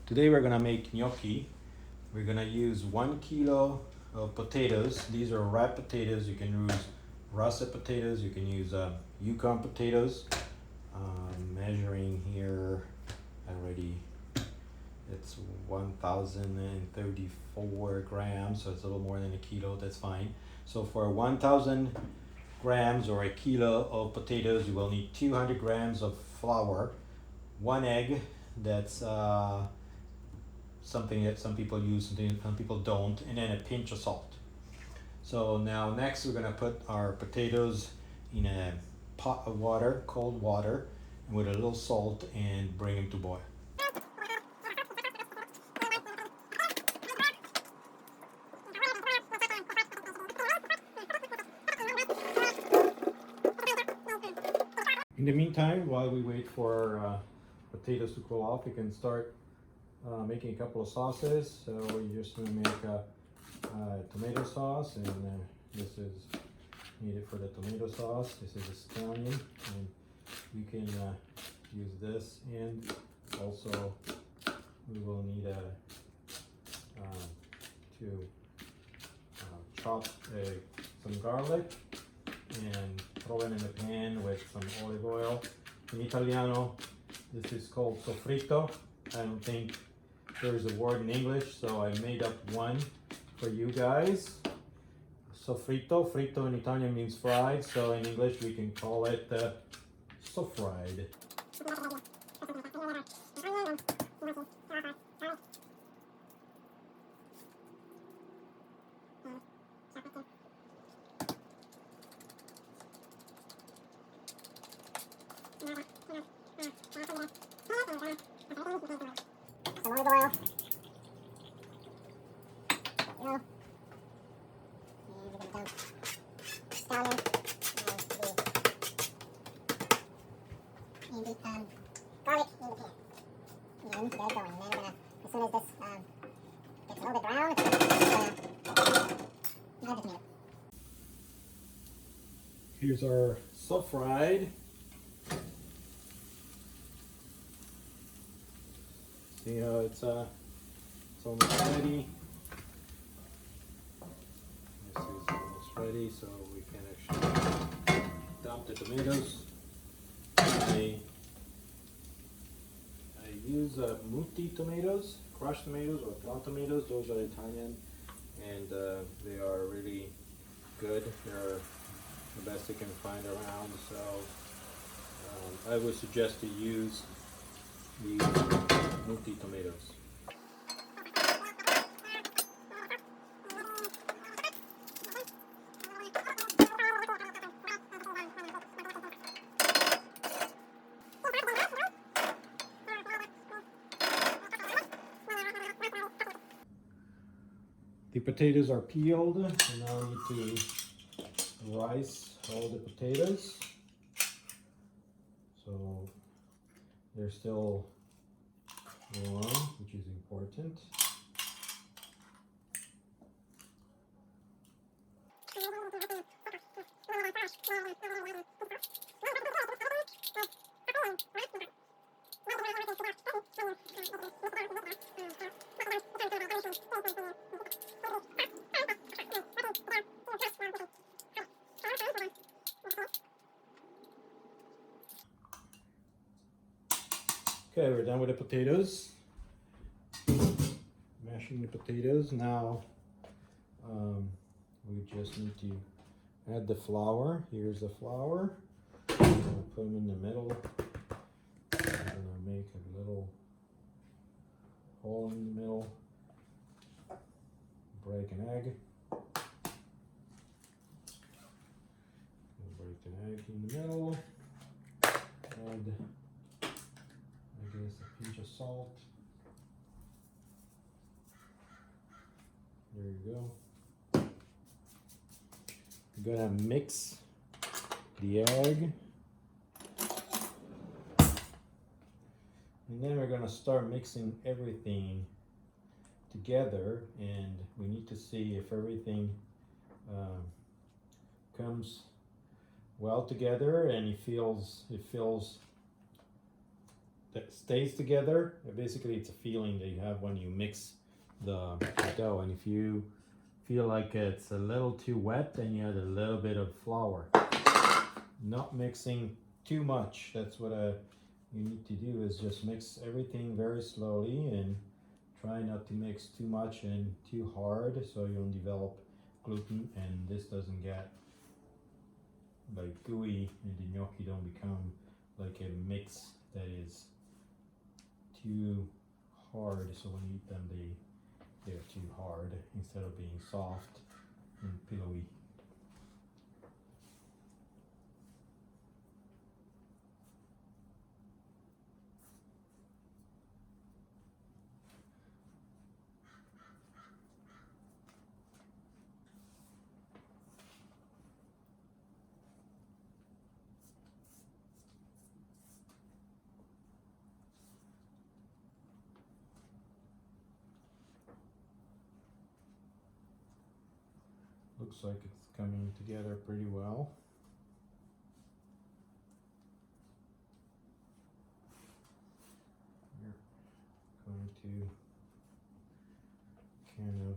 Today we're gonna make gnocchi. We're gonna use 1 kilo of potatoes. These are ripe potatoes. You can use Russet potatoes. You can use Yukon potatoes. Measuring here already, it's 1,034 grams, so it's a little more than a kilo. That's fine. So for 1,000 grams or a kilo of potatoes, you will need 200 grams of flour, 1 egg. That's something that some people use, some people don't, and then a pinch of salt. So now next we're gonna put our potatoes in a pot of water, cold water, with a little salt, and bring them to boil. In the meantime, while we wait for potatoes to cool off, we can start making a couple of sauces. So we're just gonna make a tomato sauce, and this is needed for the tomato sauce. This is Italian, and you can use this, and also we will need to chop some garlic and throw it in a pan with some olive oil. In Italiano, this is called sofrito. I don't think there's a word in English, so I made up one for you guys. Sofrito. Frito in Italian means fried, so in English we can call it sofried. Some olive oil. And we're going to dump scallion and the garlic in the pan. And get it going. And then we're going to, as soon as this gets a little bit brown, add the tomato. Here's our sofried. See how it's almost ready. This is almost ready, so we can actually dump the tomatoes. I use muti tomatoes, crushed tomatoes, or plant tomatoes. Those are Italian, and they are really good. They're the best you can find around. So I would suggest to use these muti tomatoes. The potatoes are peeled, and now we need to rice all the potatoes. So they're still warm, which is important. Okay, we're done with the potatoes. Mashing the potatoes. Now we just need to add the flour. Here's the flour. I'm going to put them in the middle. I'm going to make a little hole in the middle. Break an egg. Break an egg in the middle. Add, I guess, a pinch of salt. There you go. We're gonna mix the egg. And then we're gonna start mixing everything together, and we need to see if everything comes well together and it feels that stays together. Basically, it's a feeling that you have when you mix the dough. And if you feel like it's a little too wet, then you add a little bit of flour. Not mixing too much. That's what you need to do, is just mix everything very slowly and try not to mix too much and too hard so you don't develop gluten and this doesn't get like gooey and the gnocchi don't become like a mix that is too hard, so when you eat them they're too hard instead of being soft and pillowy. Looks like it's coming together pretty well. We're going to kind of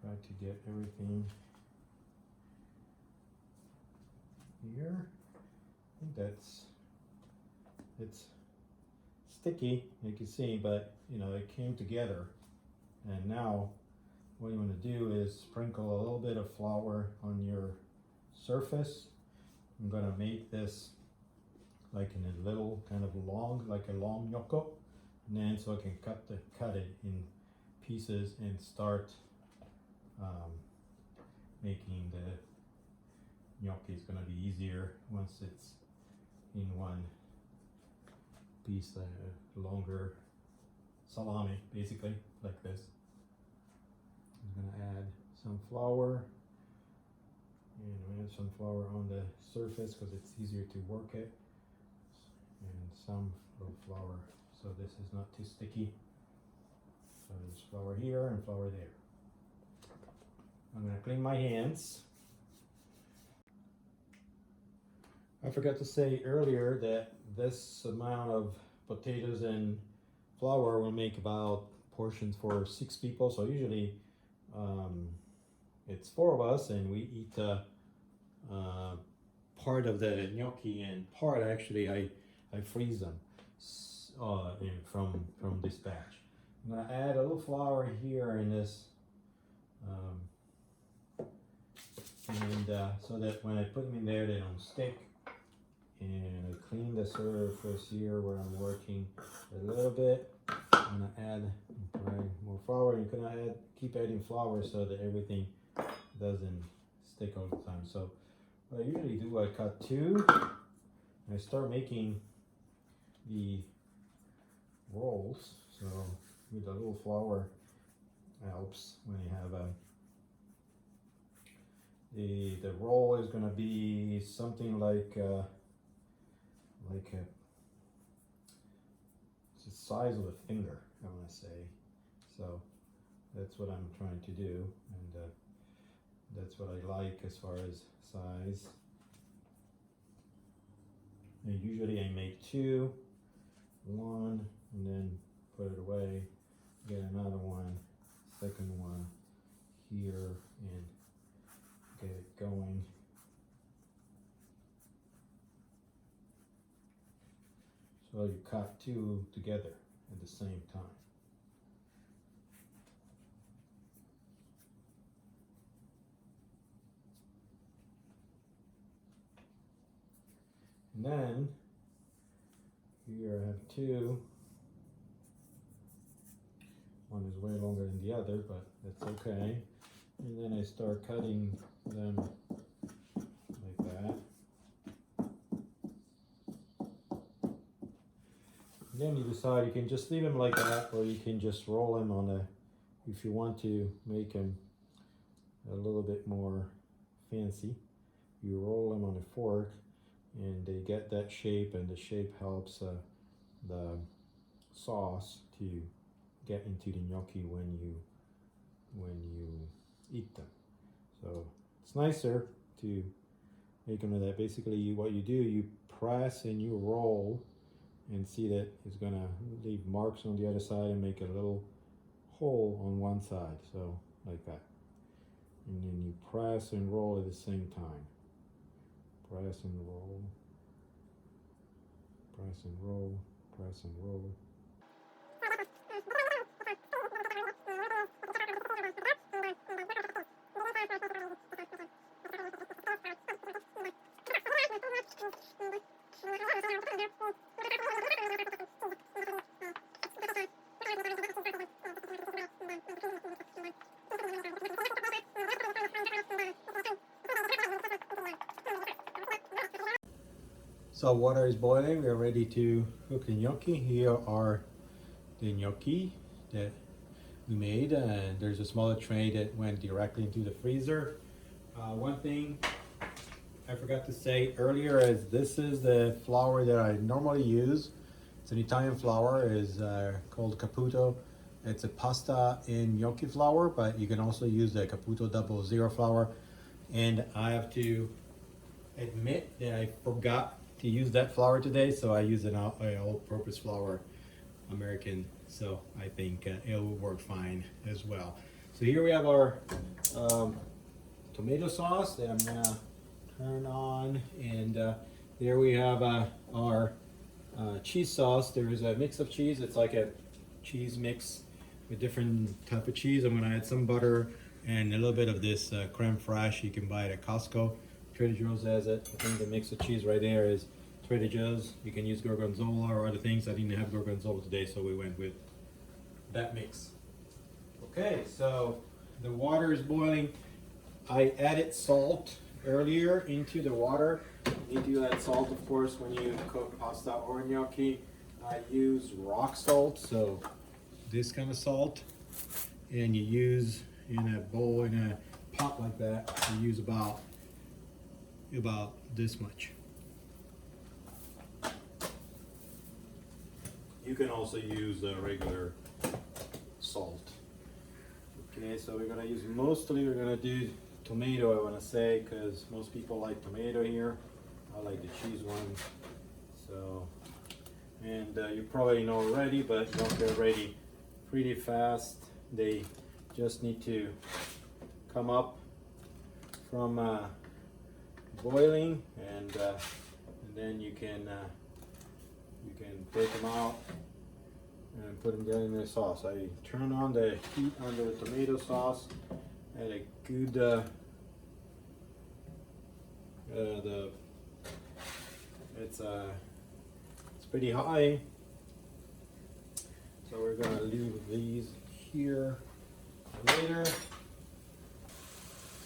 try to get everything here. I think it's sticky, you can see, but you know, it came together. And now what you want to do is sprinkle a little bit of flour on your surface. I'm going to make this like in a little kind of long, like a long gnocchi, and then so I can cut it in pieces and start making the gnocchi. Is going to be easier once it's in one piece, longer salami, basically, like this. I'm going to add some flour, and I'm going to add some flour on the surface because it's easier to work it, and some little flour so this is not too sticky. So there's flour here and flour there. I'm going to clean my hands. I forgot to say earlier that this amount of potatoes and flour will make about portions for 6 people. So usually it's 4 of us, and we eat part of the gnocchi, and part actually I freeze them from this batch. I'm gonna add a little flour here in this, and so that when I put them in there, they don't stick. And I clean the surface here where I'm working a little bit. I'm gonna add more flour. You can keep adding flour so that everything doesn't stick all the time. So what I usually do, I cut 2. And I start making the rolls. So with a little flour helps when you have the roll is gonna be something like it's the size of a finger, I want to say. So that's what I'm trying to do, and that's what I like as far as size. And usually I make 2, 1, and then put it away, get another one, second one here, and get it going. So you cut 2 together at the same time. And then here I have 2. One is way longer than the other, but that's okay. And then I start cutting them like that. And then you decide, you can just leave them like that, or you can just roll them on if you want to make them a little bit more fancy, you roll them on a fork and they get that shape, and the shape helps the sauce to get into the gnocchi when you eat them. So it's nicer to make them that basically what you do, you press and you roll and see that it's gonna leave marks on the other side and make a little hole on one side, so like that. And then you press and roll at the same time. Press and roll, press and roll, press and roll. So water is boiling, we are ready to cook the gnocchi. Here are the gnocchi that we made, and there's a smaller tray that went directly into the freezer. One thing I forgot to say earlier is this is the flour that I normally use. It's an Italian flour, is called Caputo. It's a pasta in gnocchi flour, but you can also use the Caputo 00 flour. And I have to admit that I forgot to use that flour today, so I use an all-purpose flour, American, so I think it will work fine as well. So here we have our tomato sauce that I'm gonna turn on, and there we have our cheese sauce. There's a mix of cheese. It's like a cheese mix with different type of cheese. I'm gonna add some butter and a little bit of this creme fraiche. You can buy it at Costco. Trader Joe's has it. I think the mix of cheese right there is Trader Joe's. You can use gorgonzola or other things. I didn't have gorgonzola today, so we went with that mix. Okay, so the water is boiling. I added salt earlier into the water. You need to add salt, of course, when you cook pasta or gnocchi. I use rock salt, so this kind of salt, and you use in a bowl, in a pot like that, you use about this much. You can also use regular salt. Okay, so we're gonna use, mostly we're gonna do tomato, I wanna say, because most people like tomato here. I like the cheese one. So, and you probably know already, but don't get ready pretty fast. They just need to come up from boiling, and then you can take them out and put them in the sauce. I turn on the heat on the tomato sauce at a good it's pretty high, so we're gonna leave these here later.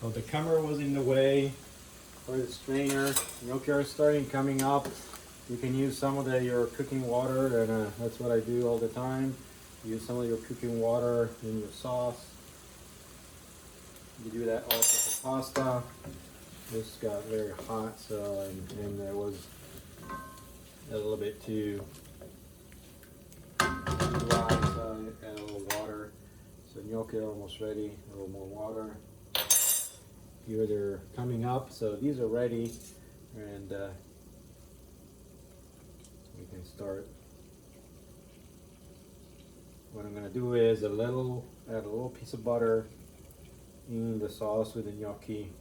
So the camera was in the way for the strainer. Gnocchi are starting coming up. You can use some of your cooking water, and that's what I do all the time. Use some of your cooking water in your sauce. You do that also for pasta. This got very hot, so and it was a little bit too dry, so I add a little water. So gnocchi are almost ready. A little more water. Here they're coming up, so these are ready, and we can start. What I'm gonna do is add a little piece of butter in the sauce with the gnocchi,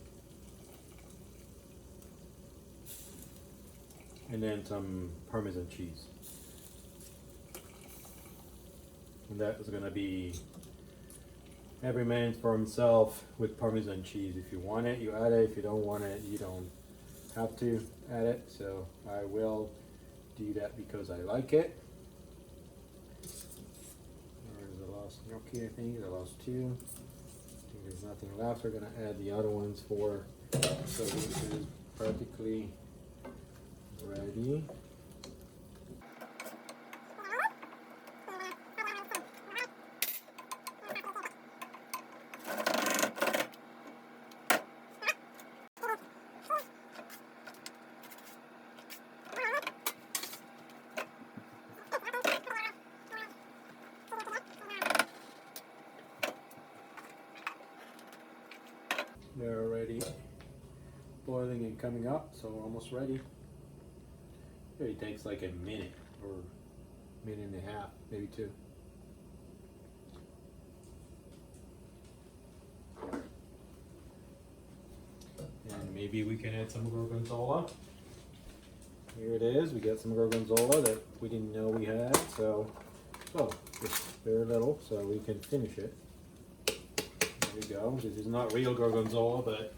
and then some Parmesan cheese. And that is gonna be every man for himself with Parmesan cheese. If you want it, you add it. If you don't want it, you don't have to add it. So I will do that because I like it. There's the last gnocchi, I think. The last two. I think there's nothing left. We're gonna add the other ones for. So this is practically ready. They're already boiling coming up, so almost ready. It takes like a minute or minute and a half, maybe 2. And maybe we can add some gorgonzola. Here it is. We got some gorgonzola that we didn't know we had, so just very little, so we can finish it. There we go. This is not real gorgonzola, but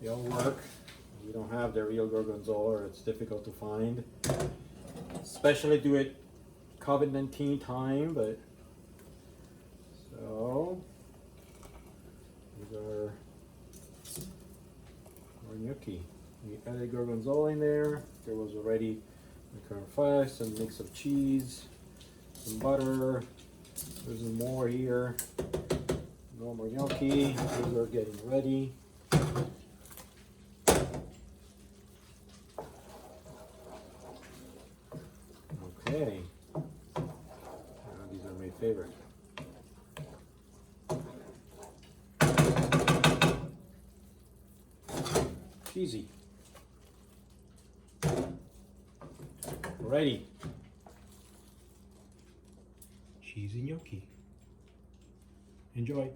they all work. We don't have the real gorgonzola, or it's difficult to find, especially during COVID-19 time. But so these are our gnocchi. We added gorgonzola in there. There was already the current flesh, some mix of cheese, some butter. There's more here. No more gnocchi. These are getting ready. Okay. These are my favorite. Cheesy. Ready. Cheesy gnocchi. Enjoy.